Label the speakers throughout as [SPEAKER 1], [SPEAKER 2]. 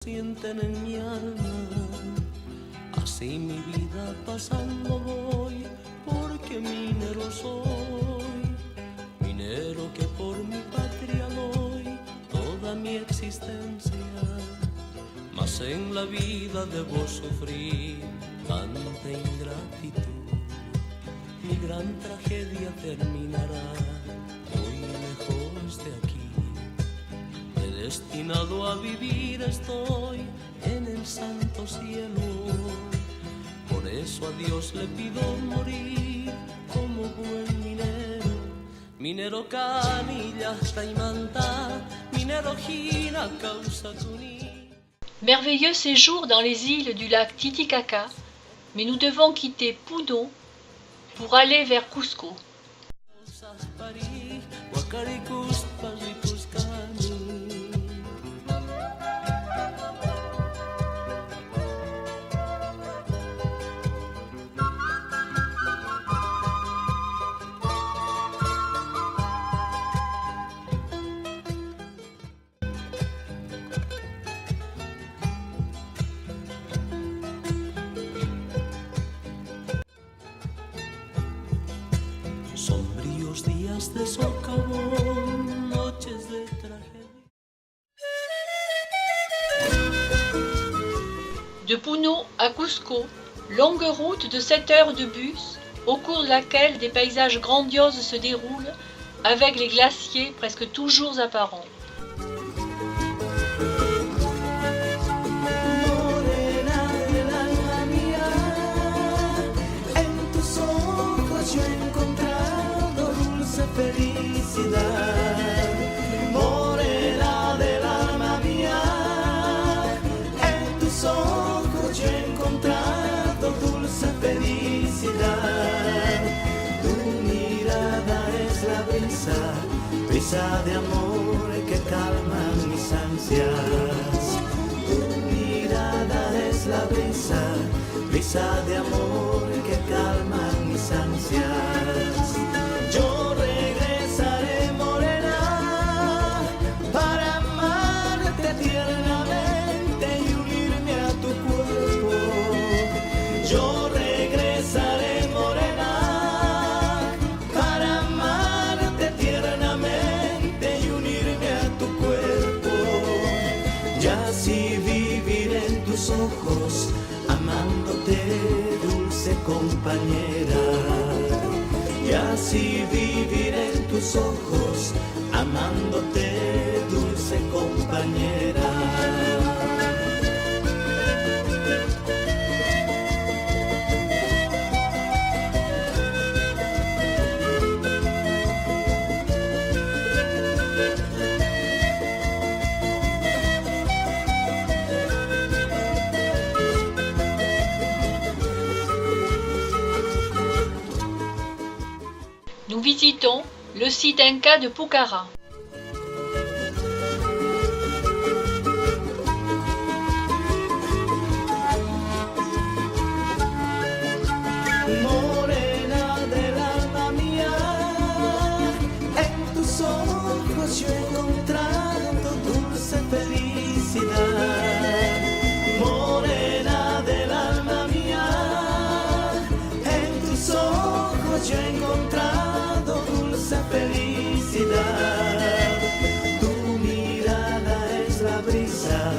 [SPEAKER 1] Sienten en mi alma, así mi vida pasando voy, porque minero soy, minero que por mi patria doy toda mi existencia, mas en la vida debo sufrir tanta ingratitud, mi gran tragedia terminará muy lejos de aquí. Destinado a vivir estoy en el santo cielo, por eso a Dios le pido morir como buen minero. Minero canilla y manta, minero gira causa tuni.
[SPEAKER 2] Merveilleux séjour dans les îles du lac Titicaca, mais nous devons quitter Puno pour aller vers Cusco.
[SPEAKER 1] Sombríos días de socavón, noches de tragedia.
[SPEAKER 2] De Puno à Cusco, longue route de 7 heures de bus, au cours de laquelle des paysages grandioses se déroulent, avec les glaciers presque toujours apparents.
[SPEAKER 1] Morena del alma mía, en tus ojos yo he encontrado dulce felicidad. Tu mirada es la brisa, brisa de amor que calma mis ansias. Tu mirada es la brisa, brisa de amor que calma mis ansias. Yo regresaré morena para amarte tiernamente y unirme a tu cuerpo. Yo regresaré morena para amarte tiernamente y unirme a tu cuerpo. Y así viviré en tus ojos amándote, dulce compañera. Y así viviré en tus ojos, amándote, dulce compañera.
[SPEAKER 2] Nous visitons le site Inca de Pucará.
[SPEAKER 1] Morena del alma mía, en tus ojos yo he encontrado dulce felicidad. Morena del alma mía, en tus ojos yo he encontrado dulce felicidad. Tu mirada es la brisa,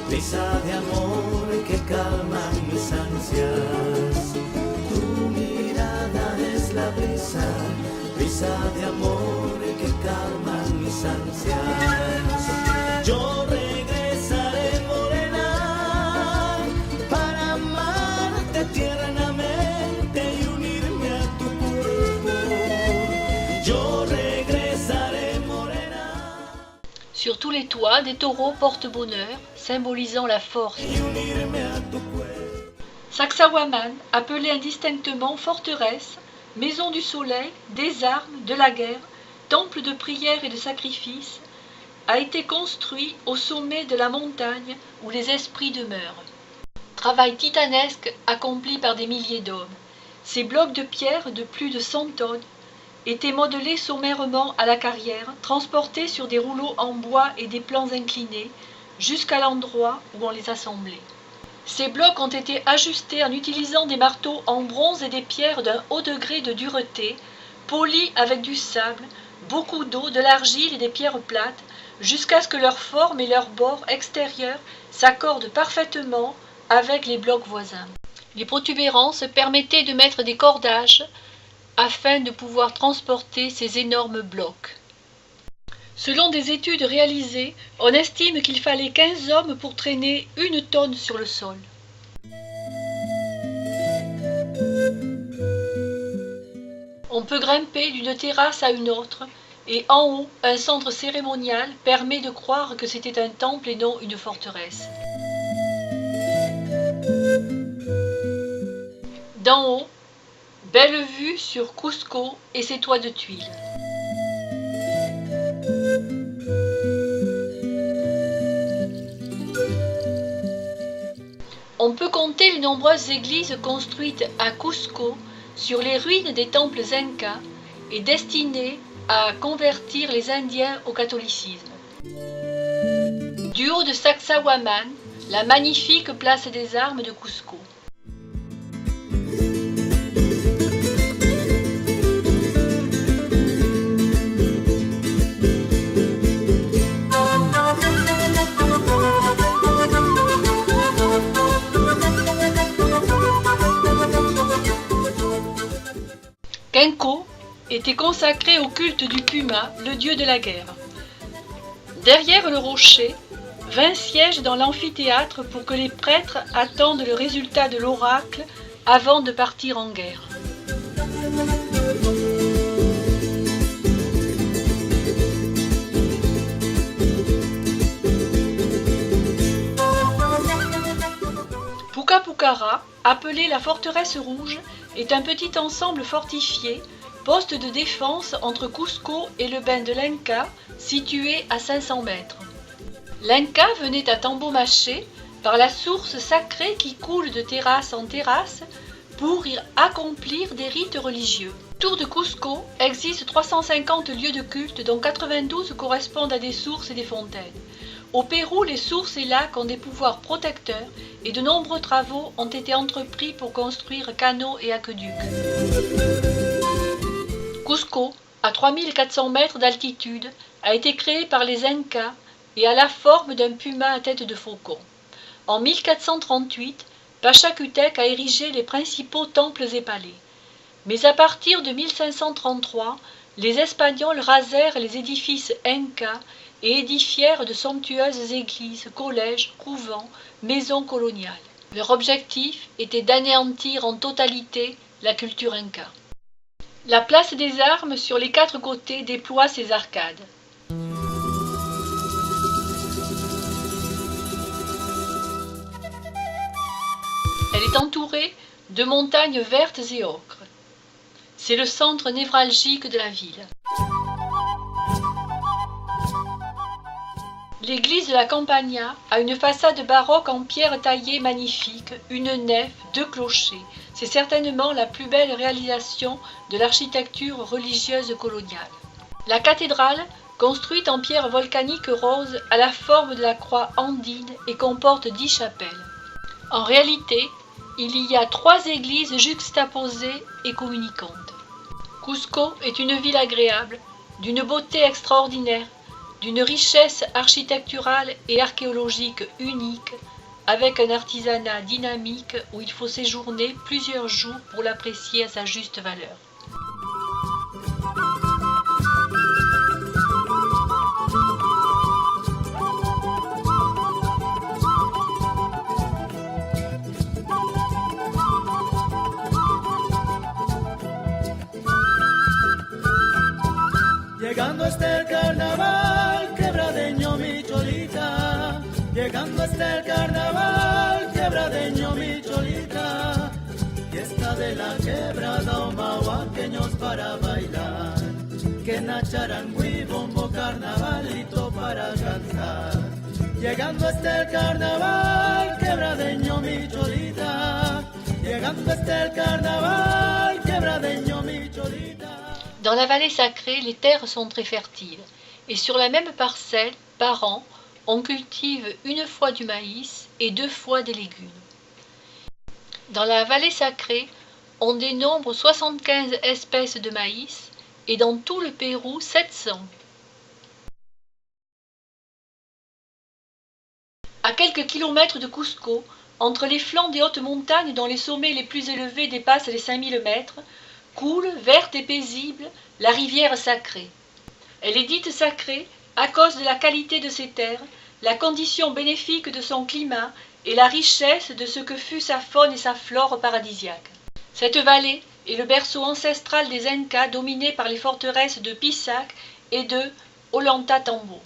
[SPEAKER 1] brisa de amor que calma mis ansias. Tu mirada es la brisa, brisa de amor que calma mis ansias. Yo regresaré morena para amarte tiernamente y unirme a tu cuerpo. Yo regresaré morena.
[SPEAKER 2] Sur tous les toits, des taureaux portent bonheur, symbolisant la force.
[SPEAKER 1] Y unirme a tu cuerpo.
[SPEAKER 2] Sacsayhuaman, appelée indistinctement forteresse, maison du soleil, des armes, de la guerre, temple de prière et de sacrifice, a été construit au sommet de la montagne où les esprits demeurent. Travail titanesque accompli par des milliers d'hommes. Ces blocs de pierre de plus de 100 tonnes étaient modelés sommairement à la carrière, transportés sur des rouleaux en bois et des plans inclinés, jusqu'à l'endroit où on les assemblait. Ces blocs ont été ajustés en utilisant des marteaux en bronze et des pierres d'un haut degré de dureté, polis avec du sable, beaucoup d'eau, de l'argile et des pierres plates, jusqu'à ce que leur forme et leurs bords extérieurs s'accordent parfaitement avec les blocs voisins. Les protubérances permettaient de mettre des cordages afin de pouvoir transporter ces énormes blocs. Selon des études réalisées, on estime qu'il fallait 15 hommes pour traîner 1 tonne sur le sol. On peut grimper d'une terrasse à une autre, et en haut, un centre cérémonial permet de croire que c'était un temple et non une forteresse. D'en haut, belle vue sur Cusco et ses toits de tuiles. On peut compter les nombreuses églises construites à Cusco sur les ruines des temples incas et destinées à convertir les Indiens au catholicisme. Du haut de Sacsayhuamán, la magnifique place des armes de Cusco. Kenko était consacré au culte du puma, le dieu de la guerre. Derrière le rocher, 20 sièges dans l'amphithéâtre pour que les prêtres attendent le résultat de l'oracle avant de partir en guerre. Pukapucara, appelée la forteresse rouge, est un petit ensemble fortifié, poste de défense entre Cusco et le bain de l'Inca, situé à 500 mètres. L'Inca venait à Tambomaché par la source sacrée qui coule de terrasse en terrasse pour y accomplir des rites religieux. Autour de Cusco existe 350 lieux de culte dont 92 correspondent à des sources et des fontaines. Au Pérou, les sources et lacs ont des pouvoirs protecteurs et de nombreux travaux ont été entrepris pour construire canaux et aqueducs. Cusco, à 3400 mètres d'altitude, a été créé par les Incas et a la forme d'un puma à tête de faucon. En 1438, Pachacutec a érigé les principaux temples et palais. Mais à partir de 1533, les Espagnols rasèrent les édifices incas et édifièrent de somptueuses églises, collèges, couvents, maisons coloniales. Leur objectif était d'anéantir en totalité la culture inca. La place des armes sur les 4 côtés déploie ses arcades. Elle est entourée de montagnes vertes et ocres. C'est le centre névralgique de la ville. L'église de la Campagna a une façade baroque en pierre taillée magnifique, une nef, 2 clochers. C'est certainement la plus belle réalisation de l'architecture religieuse coloniale. La cathédrale, construite en pierre volcanique rose, a la forme de la croix andine et comporte 10 chapelles. En réalité, il y a 3 églises juxtaposées et communicantes. Cusco est une ville agréable, d'une beauté extraordinaire, d'une richesse architecturale et archéologique unique, avec un artisanat dynamique où il faut séjourner plusieurs jours pour l'apprécier à sa juste valeur.
[SPEAKER 3] Llegando hasta el carnaval, quebradeño mi cholita. Llegando hasta el carnaval, quebradeño mi cholita. Fiesta de la quebrada, omahuaqueños para bailar. Que nacharangüí, bombo, carnavalito para cantar. Llegando hasta el carnaval, quebradeño mi cholita. Llegando hasta el carnaval, quebradeño mi cholita.
[SPEAKER 2] Dans la vallée sacrée, les terres sont très fertiles, et sur la même parcelle, par an, on cultive 1 fois du maïs et 2 fois des légumes. Dans la vallée sacrée, on dénombre 75 espèces de maïs et dans tout le Pérou 700. À quelques kilomètres de Cusco, entre les flancs des hautes montagnes dont les sommets les plus élevés dépassent les 5000 mètres, coule, verte et paisible, la rivière sacrée. Elle est dite sacrée à cause de la qualité de ses terres, la condition bénéfique de son climat et la richesse de ce que fut sa faune et sa flore paradisiaque. Cette vallée est le berceau ancestral des Incas dominés par les forteresses de Pisac et de Ollantaytambo.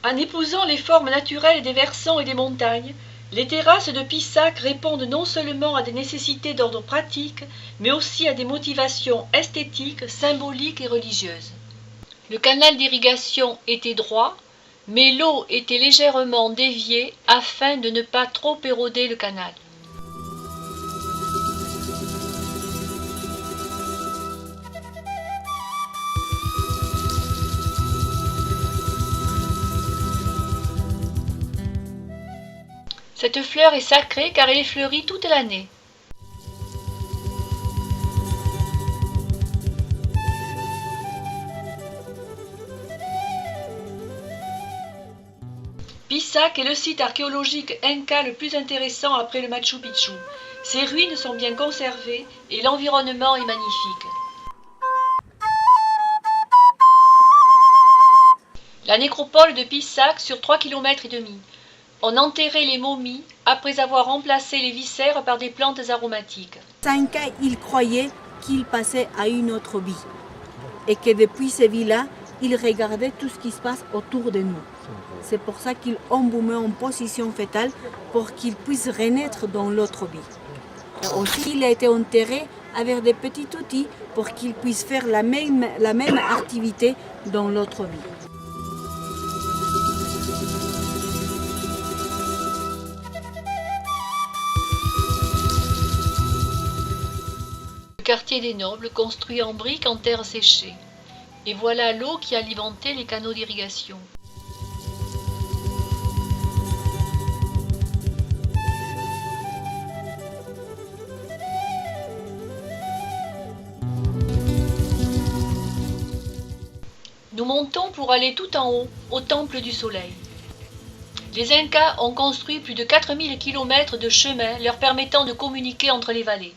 [SPEAKER 2] En épousant les formes naturelles des versants et des montagnes, les terrasses de Pisac répondent non seulement à des nécessités d'ordre pratique, mais aussi à des motivations esthétiques, symboliques et religieuses. Le canal d'irrigation était droit, mais l'eau était légèrement déviée afin de ne pas trop éroder le canal. Cette fleur est sacrée car elle est fleurie toute l'année. Pisac est le site archéologique inca le plus intéressant après le Machu Picchu. Ses ruines sont bien conservées et l'environnement est magnifique. La nécropole de Pisac sur 3,5 km. On enterrait les momies après avoir remplacé les viscères par des plantes aromatiques.
[SPEAKER 4] Les Incas, ils croyaient qu'ils passaient à une autre vie et que depuis ces vies-là, ils regardaient tout ce qui se passe autour de nous. C'est pour ça qu'ils embaumaient en position fétale pour qu'ils puissent renaître dans l'autre vie. Aussi, il a été enterré avec des petits outils pour qu'ils puissent faire la même activité dans l'autre vie.
[SPEAKER 2] Le quartier des nobles, construit en briques en terre séchée. Et voilà l'eau qui alimentait les canaux d'irrigation. Nous montons pour aller tout en haut, au Temple du Soleil. Les Incas ont construit plus de 4000 km de chemin leur permettant de communiquer entre les vallées.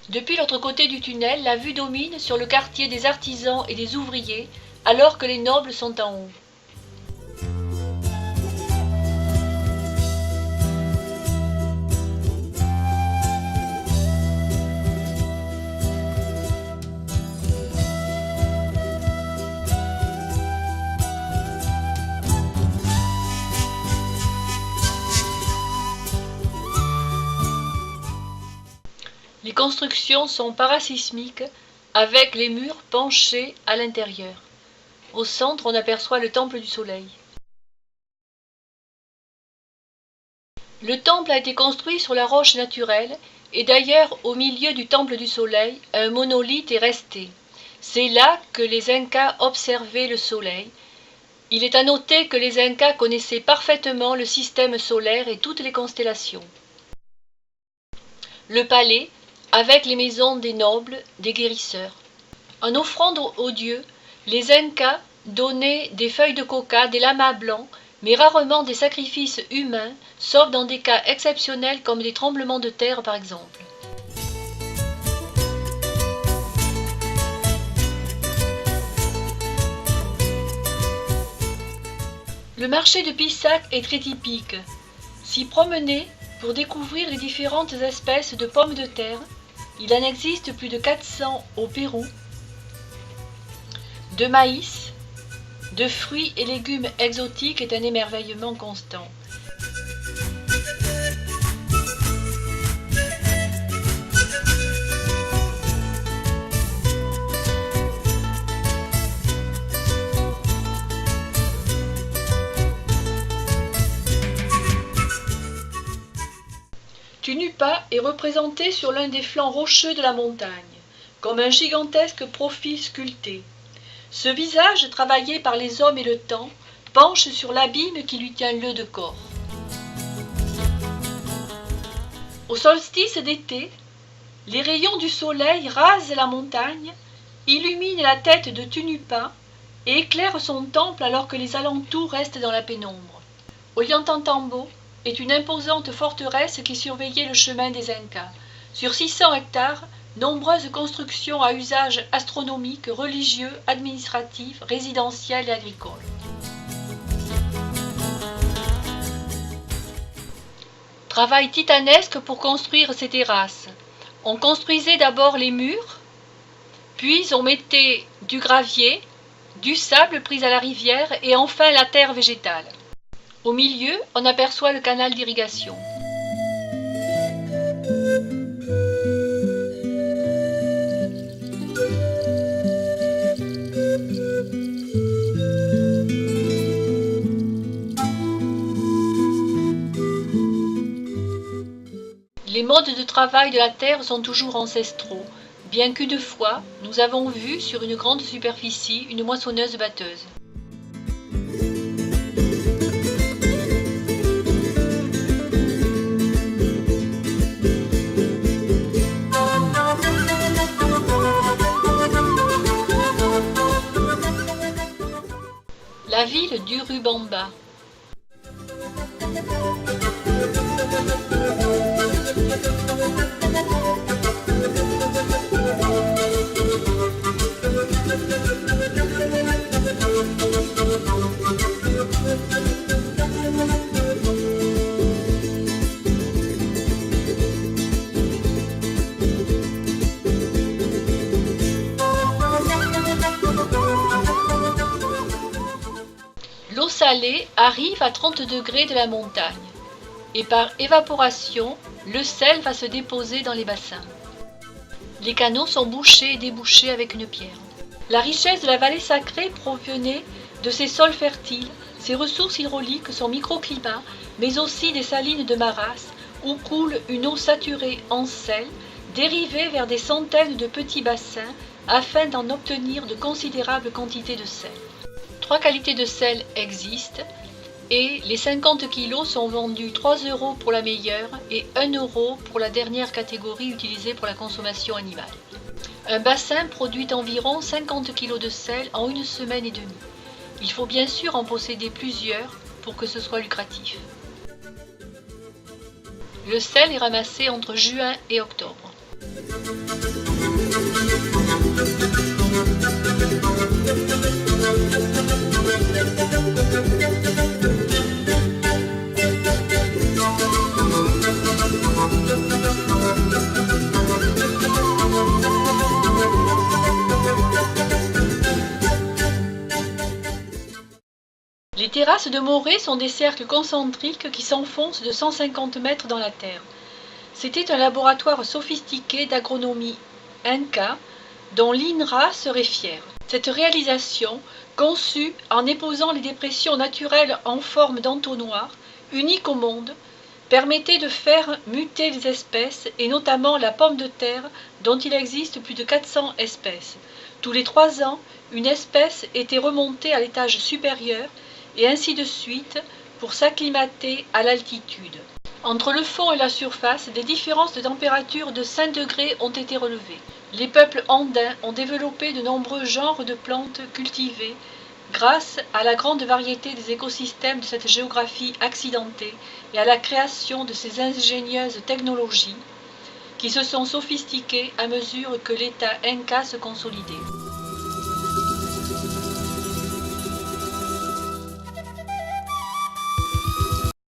[SPEAKER 2] Depuis l'autre côté du tunnel, la vue domine sur le quartier des artisans et des ouvriers, alors que les nobles sont en haut. Les constructions sont parasismiques avec les murs penchés à l'intérieur. Au centre, on aperçoit le Temple du Soleil. Le temple a été construit sur la roche naturelle et d'ailleurs au milieu du Temple du Soleil, un monolithe est resté. C'est là que les Incas observaient le Soleil. Il est à noter que les Incas connaissaient parfaitement le système solaire et toutes les constellations. Le palais, avec les maisons des nobles, des guérisseurs. En offrande aux dieux, les Incas donnaient des feuilles de coca, des lamas blancs, mais rarement des sacrifices humains, sauf dans des cas exceptionnels comme des tremblements de terre par exemple. Le marché de Pisac est très typique. S'y promener pour découvrir les différentes espèces de pommes de terre. Il en existe plus de 400 au Pérou, de maïs, de fruits et légumes exotiques est un émerveillement constant. est représenté sur l'un des flancs rocheux de la montagne, comme un gigantesque profil sculpté. Ce visage, travaillé par les hommes et le temps, penche sur l'abîme qui lui tient lieu de corps. Au solstice d'été, les rayons du soleil rasent la montagne, illuminent la tête de Tunupa et éclairent son temple alors que les alentours restent dans la pénombre. Ollantaytambo est une imposante forteresse qui surveillait le chemin des Incas. Sur 600 hectares, nombreuses constructions à usage astronomique, religieux, administratif, résidentiel et agricole. Travail titanesque pour construire ces terrasses. On construisait d'abord les murs, puis on mettait du gravier, du sable pris à la rivière et enfin la terre végétale. Au milieu, on aperçoit le canal d'irrigation. Les modes de travail de la terre sont toujours ancestraux, bien qu'une fois, nous avons vu sur une grande superficie une moissonneuse-batteuse. La ville d'Urubamba. L'eau salée arrive à 30 degrés de la montagne et par évaporation, le sel va se déposer dans les bassins. Les canaux sont bouchés et débouchés avec une pierre. La richesse de la vallée sacrée provenait de ses sols fertiles, ses ressources hydrauliques, son microclimat, mais aussi des salines de Maras, où coule une eau saturée en sel, dérivée vers des centaines de petits bassins afin d'en obtenir de considérables quantités de sel. 3 qualités de sel existent et les 50 kg sont vendus 3 € pour la meilleure et 1 € pour la dernière catégorie utilisée pour la consommation animale. Un bassin produit environ 50 kg de sel en 1 semaine et demie. Il faut bien sûr en posséder plusieurs pour que ce soit lucratif. Le sel est ramassé entre juin et octobre. Les terrasses de Morée sont des cercles concentriques qui s'enfoncent de 150 mètres dans la terre. C'était un laboratoire sophistiqué d'agronomie inca dont l'INRA serait fière. Cette réalisation, conçue en éposant les dépressions naturelles en forme d'entonnoir, unique au monde, permettait de faire muter les espèces et notamment la pomme de terre dont il existe plus de 400 espèces. Tous les 3 ans, une espèce était remontée à l'étage supérieur et ainsi de suite pour s'acclimater à l'altitude. Entre le fond et la surface, des différences de température de 5 degrés ont été relevées. Les peuples andins ont développé de nombreux genres de plantes cultivées grâce à la grande variété des écosystèmes de cette géographie accidentée et à la création de ces ingénieuses technologies qui se sont sophistiquées à mesure que l'État inca se consolidait.